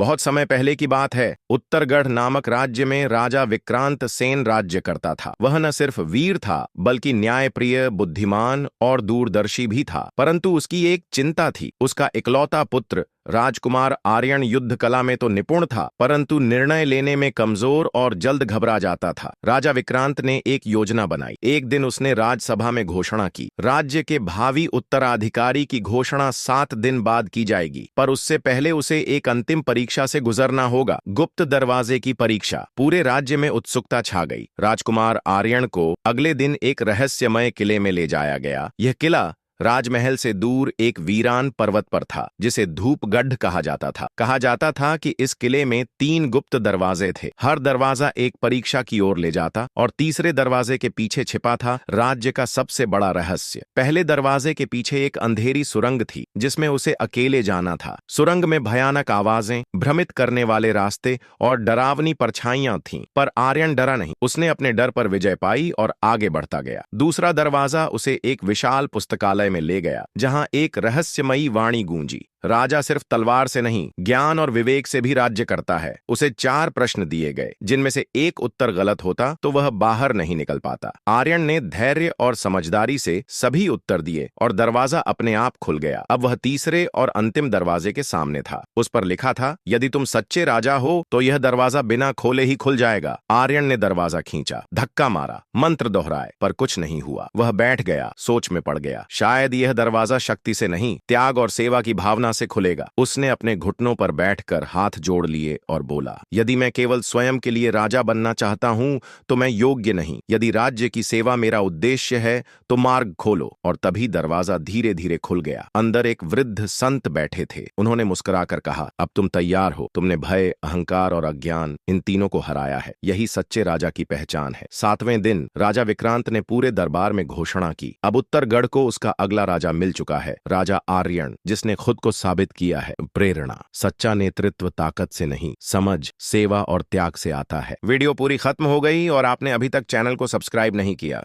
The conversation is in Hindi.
बहुत समय पहले की बात है। उत्तरगढ़ नामक राज्य में राजा विक्रांत सेन राज्य करता था। वह न सिर्फ वीर था बल्कि न्यायप्रिय, बुद्धिमान और दूरदर्शी भी था। परंतु उसकी एक चिंता थी। उसका इकलौता पुत्र राजकुमार आर्यन युद्ध कला में तो निपुण था, परंतु निर्णय लेने में कमजोर और जल्द घबरा जाता था। राजा विक्रांत ने एक योजना बनाई। एक दिन उसने राजसभा में घोषणा की, राज्य के भावी उत्तराधिकारी की घोषणा 7 दिन बाद की जाएगी, पर उससे पहले उसे एक अंतिम परीक्षा से गुजरना होगा, गुप्त दरवाजे की परीक्षा। पूरे राज्य में उत्सुकता छा गई। राजकुमार आर्यन को अगले दिन एक रहस्यमय किले में ले जाया गया। यह किला राजमहल से दूर एक वीरान पर्वत पर था, जिसे धूपगढ़ कहा जाता था। कहा जाता था कि इस किले में 3 गुप्त दरवाजे थे। हर दरवाजा एक परीक्षा की ओर ले जाता और तीसरे दरवाजे के पीछे छिपा था राज्य का सबसे बड़ा रहस्य। पहले दरवाजे के पीछे एक अंधेरी सुरंग थी, जिसमें उसे अकेले जाना था। सुरंग में भयानक आवाजें, भ्रमित करने वाले रास्ते और डरावनी परछाइयां थीं, पर आर्यन डरा नहीं। उसने अपने डर पर विजय पाई और आगे बढ़ता गया। दूसरा दरवाजा उसे एक विशाल पुस्तकालय में ले गया, जहां एक रहस्यमयी वाणी गूंजी, राजा सिर्फ तलवार से नहीं, ज्ञान और विवेक से भी राज्य करता है। उसे 4 प्रश्न दिए गए, जिनमें से एक उत्तर गलत होता तो वह बाहर नहीं निकल पाता। आर्यन ने धैर्य और समझदारी से सभी उत्तर दिए और दरवाजा अपने आप खुल गया। अब वह तीसरे और अंतिम दरवाजे के सामने था। उस पर लिखा था, यदि तुम सच्चे राजा हो तो यह दरवाजा बिना खोले ही खुल जाएगा। आर्यन ने दरवाजा खींचा, धक्का मारा, मंत्र दोहराए, पर कुछ नहीं हुआ। वह बैठ गया, सोच में पड़ गया। शायद यह दरवाजा शक्ति से नहीं, त्याग और सेवा की भावना से खुलेगा। उसने अपने घुटनों पर बैठकर हाथ जोड़ लिए और बोला, यदि मैं केवल स्वयं के लिए राजा बनना चाहता हूं तो मैं योग्य नहीं। यदि राज्य की सेवा मेरा उद्देश्य है तो मार्ग खोलो। और तभी दरवाजा धीरे धीरे खुल गया। अंदर एक वृद्ध संत बैठे थे। उन्होंने मुस्कुराकर कहा, अब तुम तैयार हो। तुमने भय, अहंकार और अज्ञान, इन तीनों को हराया है। यही सच्चे राजा की पहचान है। 7वें दिन राजा विक्रांत ने पूरे दरबार में घोषणा की, अब उत्तरगढ़ को उसका अगला राजा मिल चुका है, राजा आर्यन, जिसने खुद को साबित किया है। प्रेरणा, सच्चा नेतृत्व ताकत से नहीं, समझ, सेवा और त्याग से आता है। वीडियो पूरी खत्म हो गई और आपने अभी तक चैनल को सब्सक्राइब नहीं किया